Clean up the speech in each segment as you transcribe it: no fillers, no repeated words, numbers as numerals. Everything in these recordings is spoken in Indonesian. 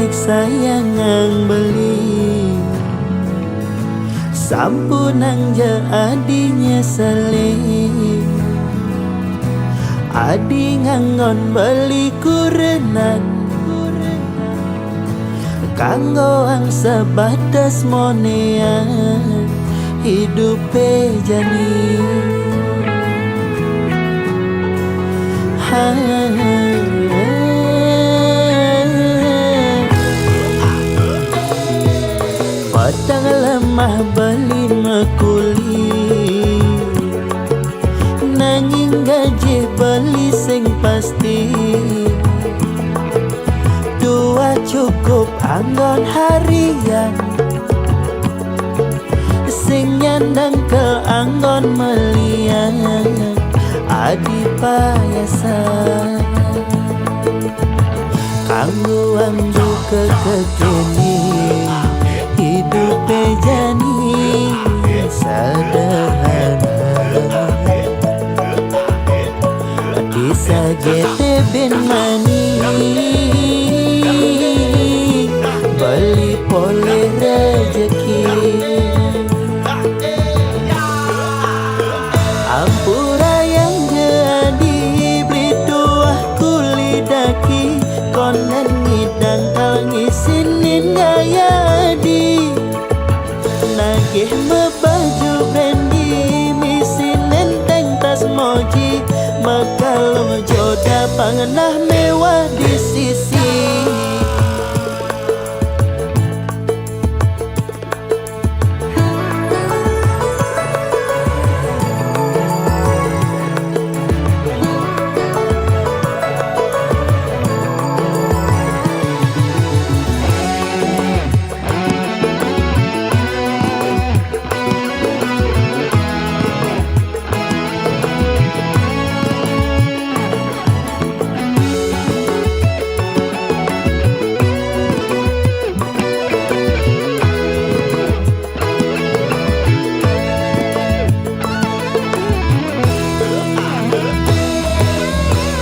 milik sayang ang beli. Sampunang adinya saling adi nganggon beli kurenan kanggo ang sebatas monean hidupe jani. Padang lemah beli mekuli, nanging gaji beli sing pasti. Dua cukup anggon harian, sing nyandang ke anggon melian adi payasan. Kanggo anggo kekekeni hidup jani sederhana. Kisah gete bin mani beli poleh rezeki. Ampura yang jadi beli tuah kulidaki konen ngidang kal ngisinin gaya di nagih mebaju brandy misin nenteng tas moji makalong joda pangenah mewah di sisi.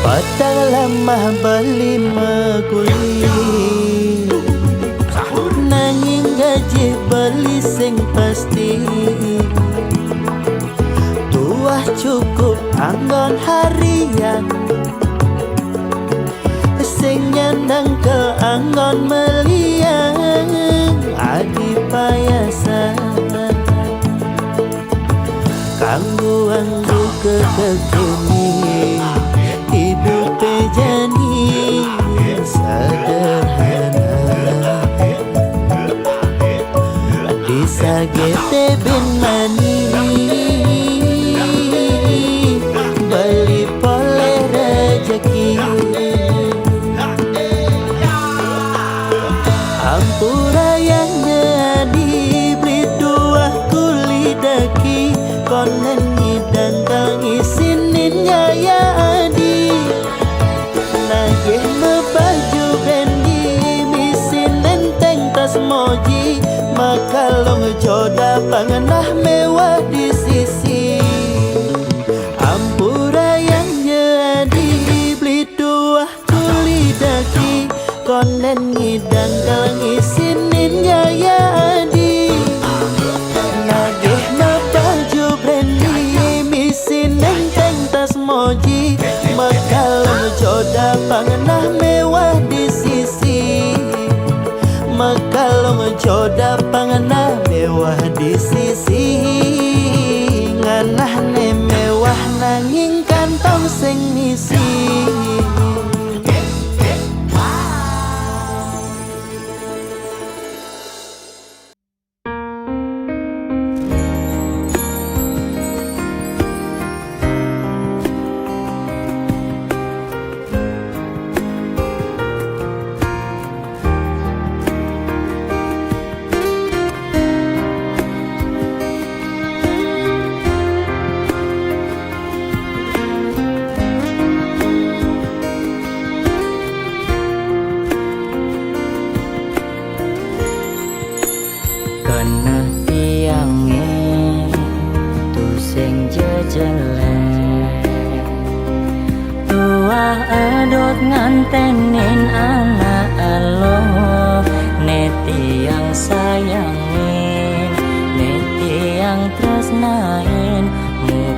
Padang lemah beli mekuli, nanging gaji beli sing pasti. Tuah cukup anggon harian, sing nyandang ke anggon melian adi payasan. Kanggo anggo kekekeni hidup jani sederhana. Disa gete bin mani beli poleh rezeki. Ampura yang jadi beli dua kulidaki konen ngidang kal ngisinin gaya adi nagih mebaju brandy misin nenteng tas moji makalong joda pangenah mewah di sisi. Ampura yang jadi beli dua kulidaki konen ngidang kal ngisinin gaya adi nagih mebaju brandy misin nenteng tas moji makalong joda pangenah mewah di sisi. Makalong joda pangenah mewah di sisi. Nganah ne mewah nanging kantong sing ngisi.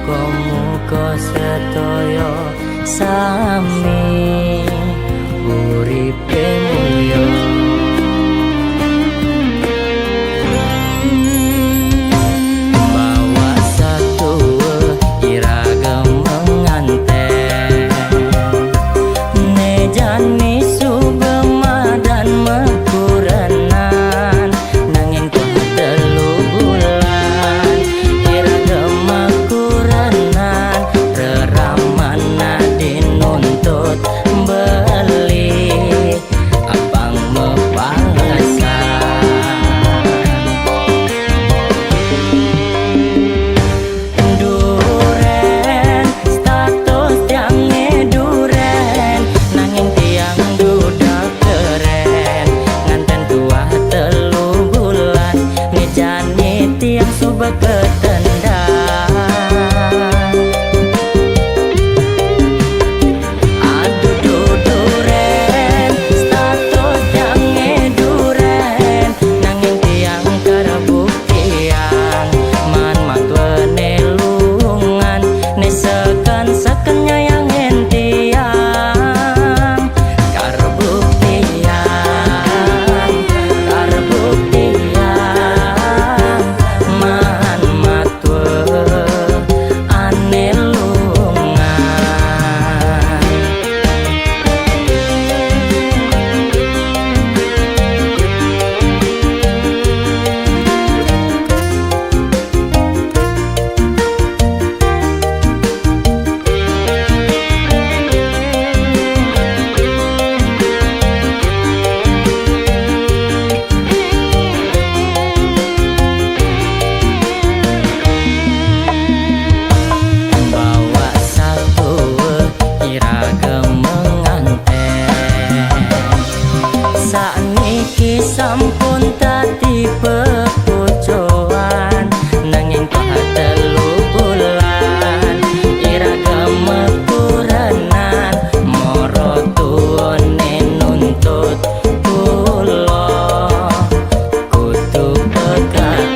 Muga-muga sedaya sami uripe mulya. Bawa satu iragam menganten nejani subema dan mekuranan nanging telu bulan iragam mekuranan reramana dinuntut beli abang mepalasan duren status tiang duren nanging tiang duda keren nganten tua telu bulan ngejani tiang suba ketendang aduh duren status tiang duren nanging tiang karabuktian man matwene lungan nesekan seken nyayang entiang karbuktian man matwe ane lungan. Bawa satu iragam menganten sakniki sampun tadi pepucuan nanging telu bulan iragam mekuranan moro tuone nuntut kula kudu pegatan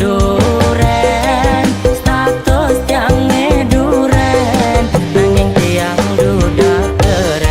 duren status tiang duren nanging tiang duda keren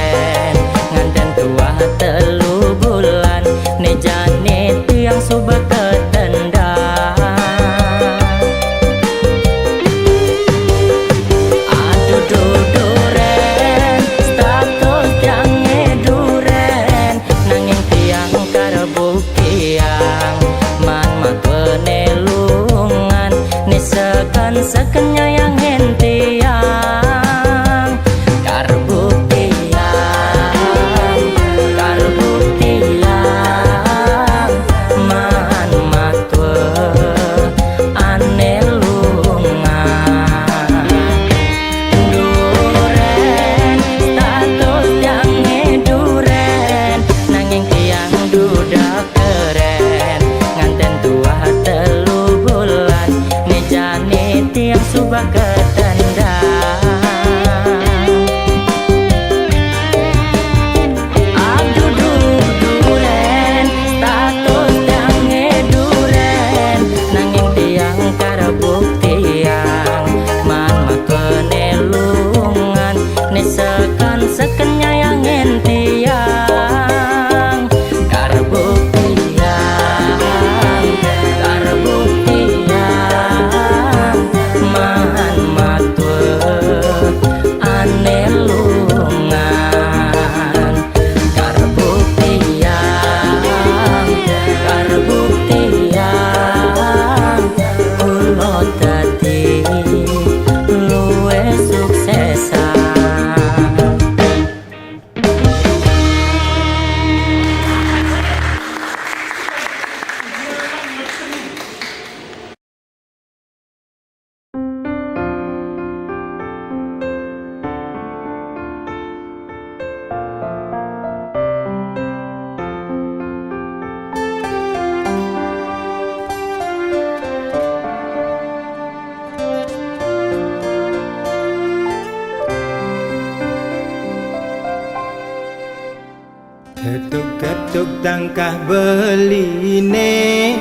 Ketuk-ketuk tangkah beline,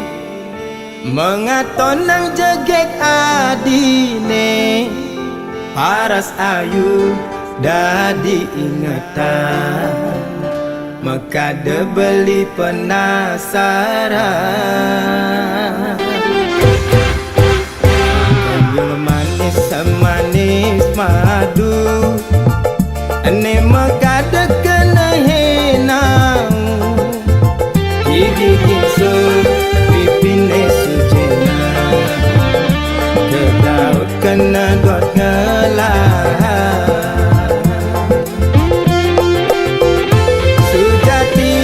mengaton nang jegek adine. Paras ayu dadi ingetan, mekade beli penasaran. Yang manis semanis madu, ane mekade kena henang. Gigi gingsu pipine sujena, kedaut kena dot ngelah. Sujati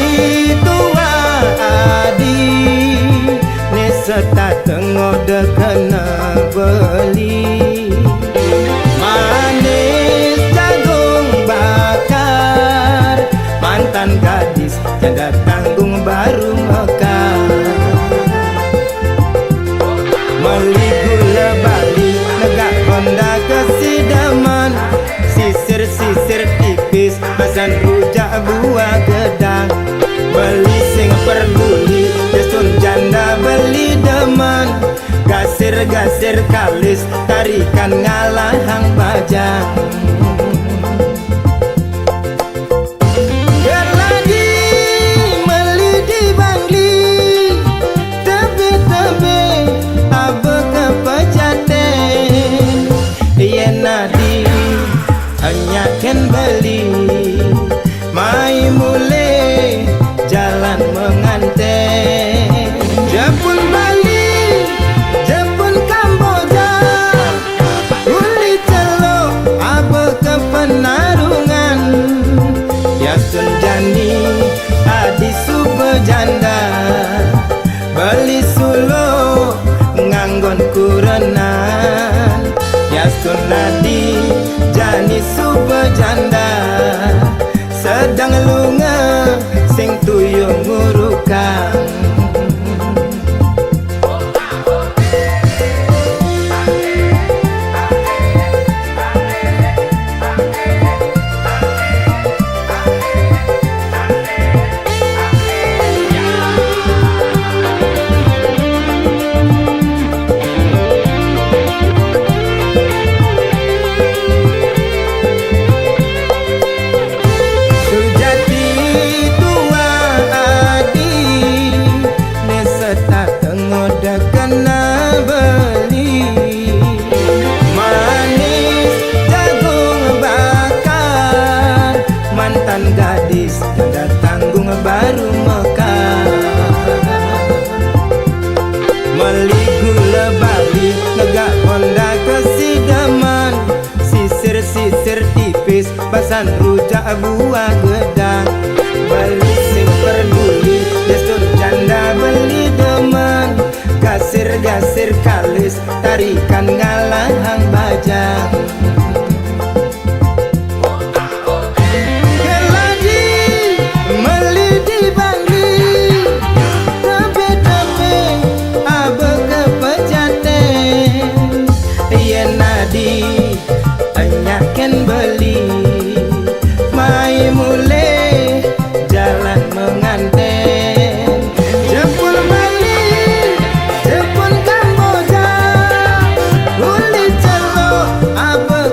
tua adi, neseta tengode kena beli. Manis jagung bakar, mantan gadis tiada tanggung baru mekar. Meli gula bali negak Honda kesidaman, sisir-sisir tipis pasan rujak buah gedang. Beli sing perduli desun janda beli deman, gasir-gasir kalis tarikan ngalahang bajang. Ken beli mai mule jalan menganten. Jepun Bali, Jepun Kamboja, uli celok abe ke penarungan. Yasun jani adi sube janda, beli sulo nganggon kurenan. Yasun nadi jani sube janda, sedang lunga sing tuyung ngurukang. Gadis tiada tanggung baru mekar. Meli gula bali negak Honda kesidaman, sisir-sisir tipis pasan rujak buah gedang. Beli sing perduli desun janda beli deman, gasir-gasir kalis tarikan ngalahang bajang. Ken beli mai mule jalan menganten. Jepun Bali, Jepun Kamboja, uli celok abe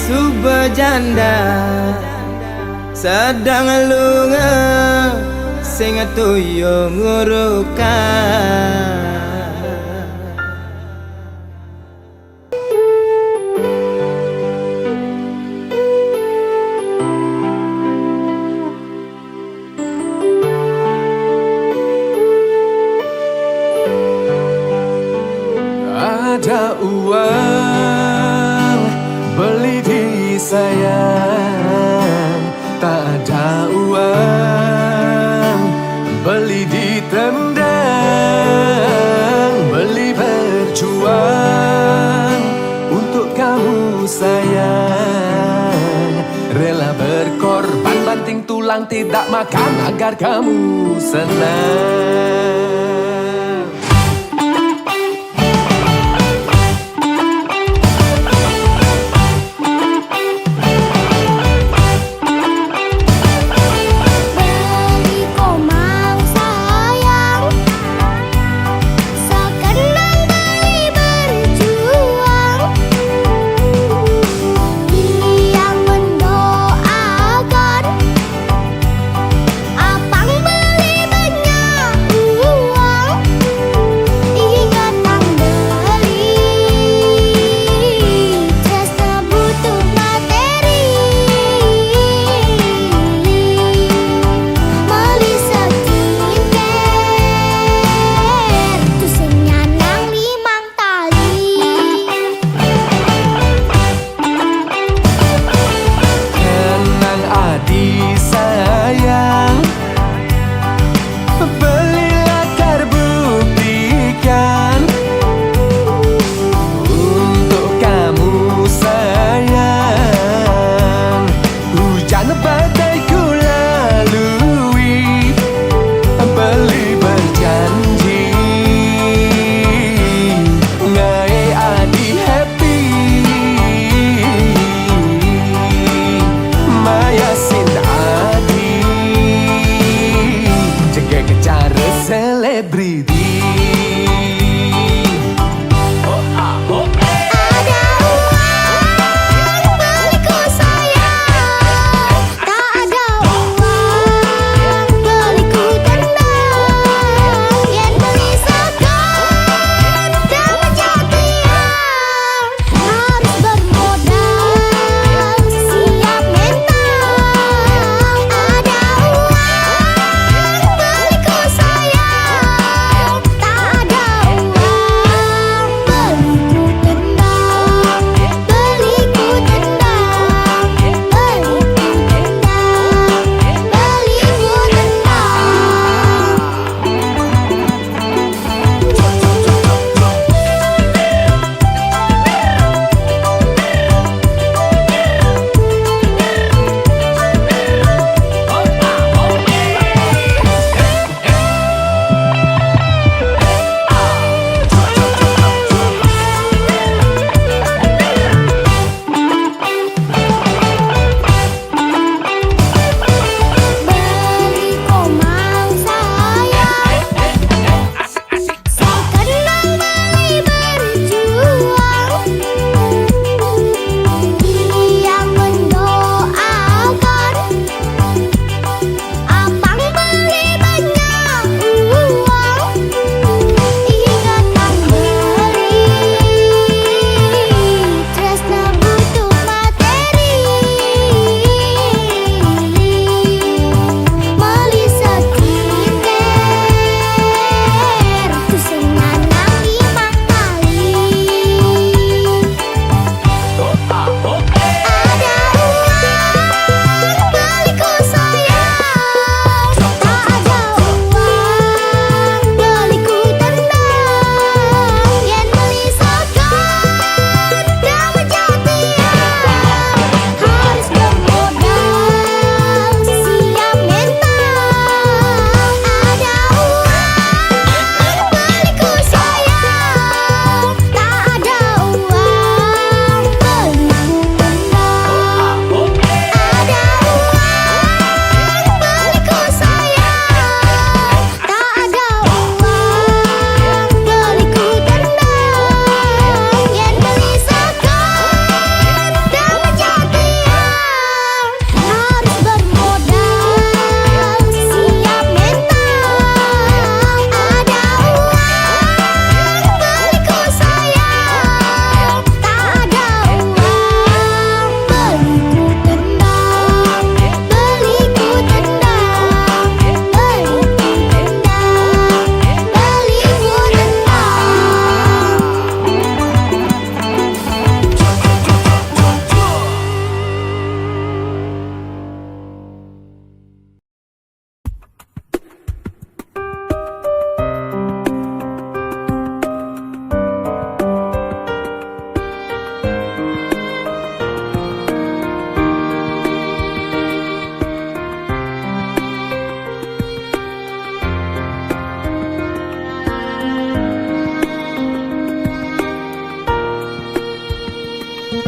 subajanda sedang lunga sing tuyo ngurukan. Ada uang beli diri sayang, tak ada uang beli ditendang, beli berjuang untuk kamu sayang, rela berkorban banting tulang tidak makan agar kamu senang. Abang beli banyak uang.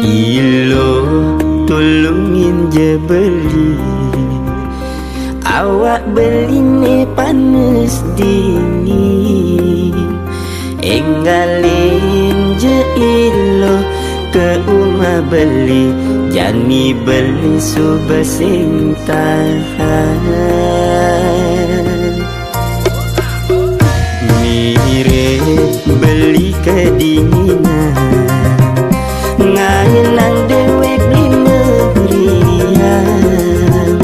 Ilo tolongin je beli, awak beli ni panas dingin. Enggalin je ilo ke rumah beli, jani beli subasing tahan. Mirip beli kedinginan, ngayenang dewek lima rian.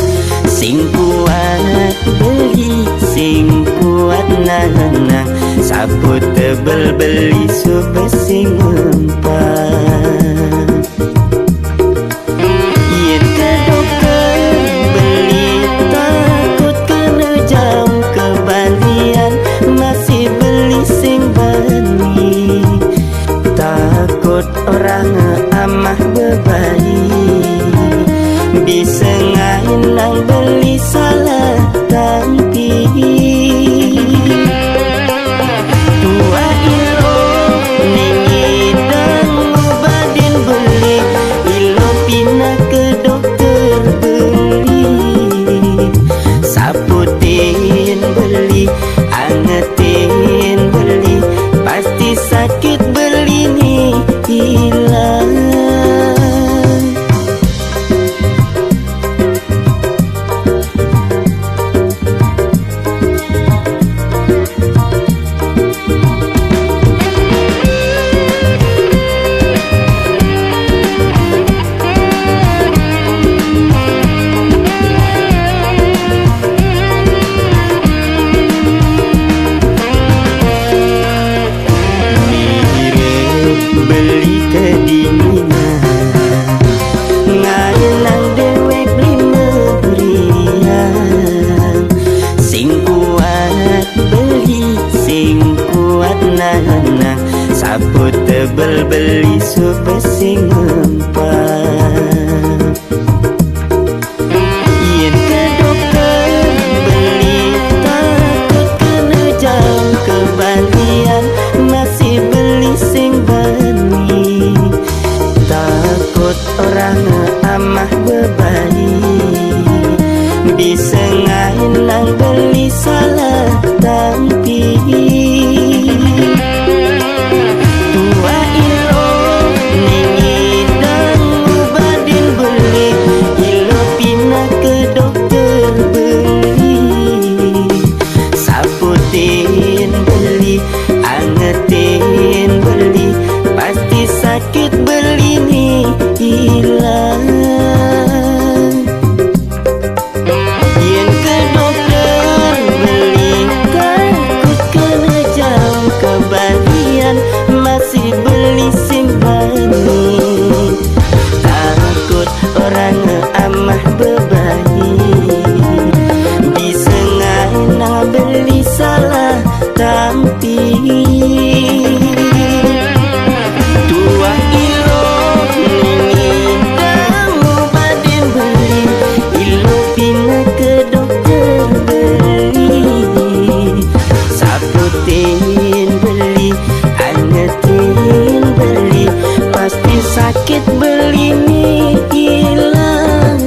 Sing kuat beli, sing kuat nahan, sapu tebel beli subasing empat. Yen ke dokter beli, takut kena jam kebalian, masih beli sing bani. Takut orang amah bebayi, bisa ngainang beli salah tampi. Tua ilo nengidang ubadin beli, ilo pindah ke dokter beli. Saputin beli, angetin beli, pasti sakit beli ni hilang. Beli kedinginan, ngayenang dewek lima rian. Sing kuat beli, sing kuat nahan, sapu tebel beli subasing empat. Yen ke dokter beli, takut kena jam kebalian, masih beli sing bani. Takut orang amah bebayi, bisa ngainang beli salah tampi. Tua ilo nengidang ubadin beli, ilo pindah ke dokter beli. Saputin beli, angetin beli, pasti sakit beli ni hilang. Yen ke dokter beli, takut kena jam kebalian, masih beli sing bani. Takut orang amah bebayi, bisa ngainang beli salah tampi. Tua ilo nengidang ubadin beli, ilo pindah ke dokter beli. Saputin beli, angetin beli, pasti sakit beli ni hilang.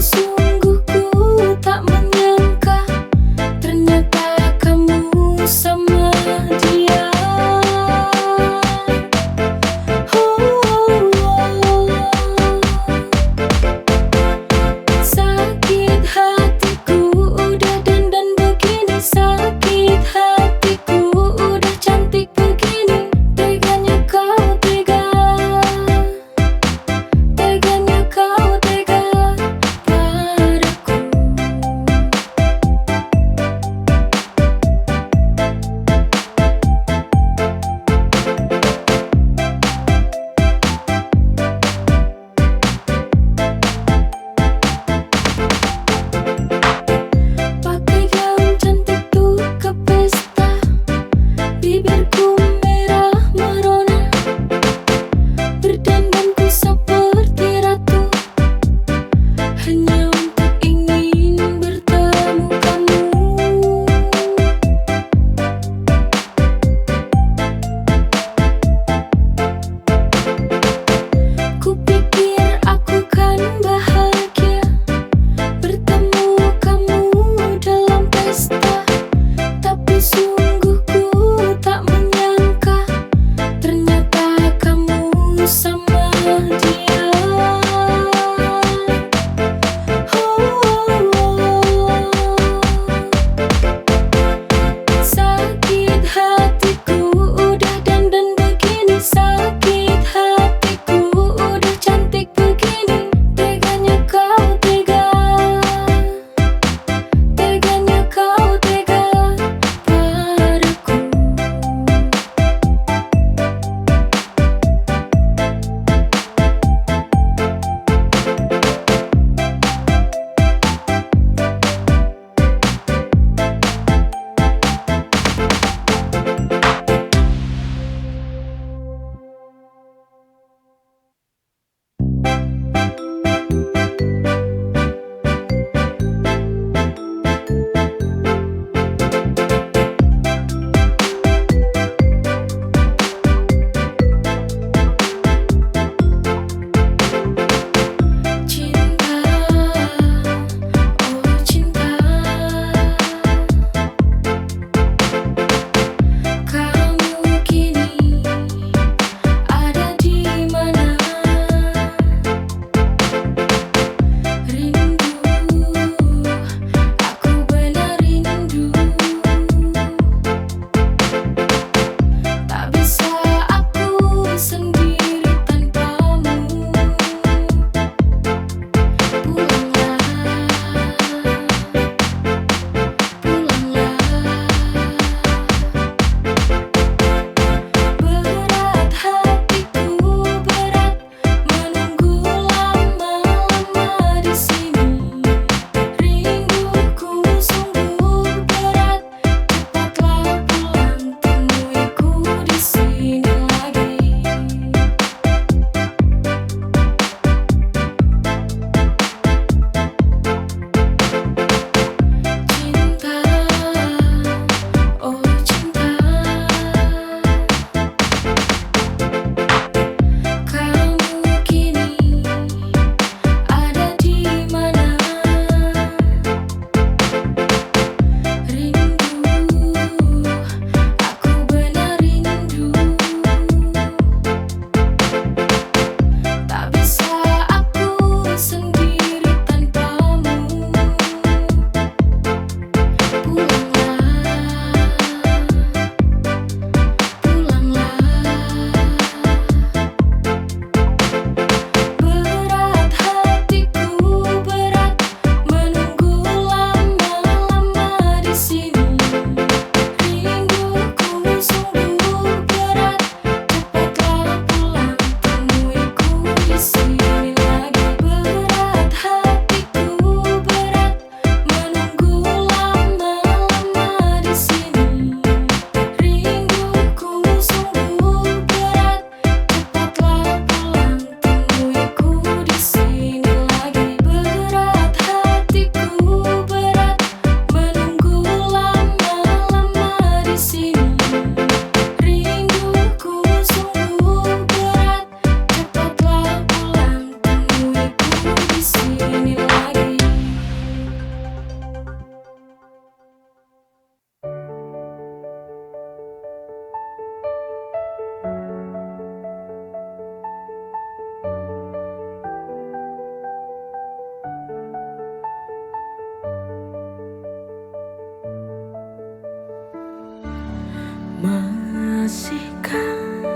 Sungguh ku tak menyangka ternyata kamu sama dia. Sakit hatiku udah dandan begini, sakit hatiku udah cantik begini. Teganya kau tega, teganya kau tega masihkah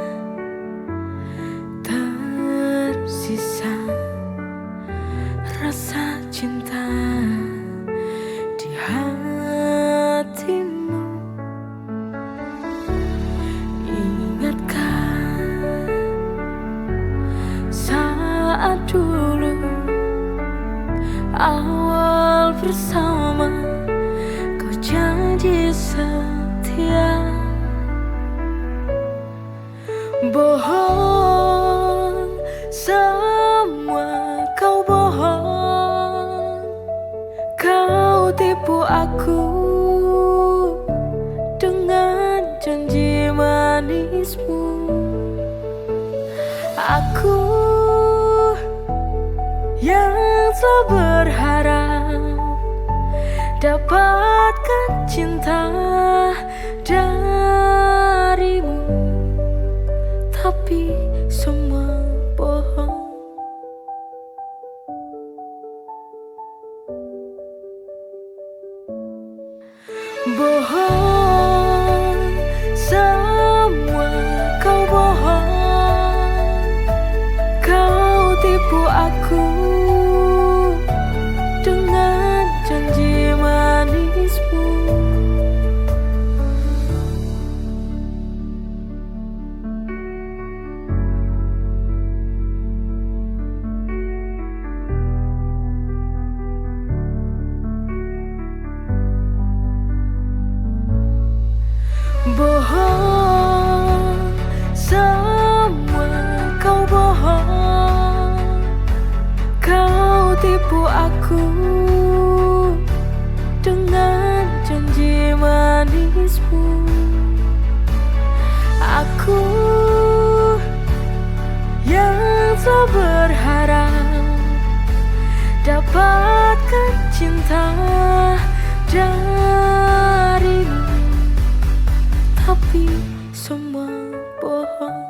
tersisa rasa cinta di hatimu? Ingatkah saat dulu awal bersama, kau janji setia. Bohong, semua kau bohong. Kau tipu aku dengan janji manismu. Aku yang selalu berharap dapatkan cinta darimu, tapi semua bohong. Bohong, semua kau bohong. Kau tipu aku dengan janji manismu. Bohong, semua kau bohong. Kau tipu aku dengan janji manismu. Aku yang selalu berharap dapatkan cinta darimu, tapi semua bohong.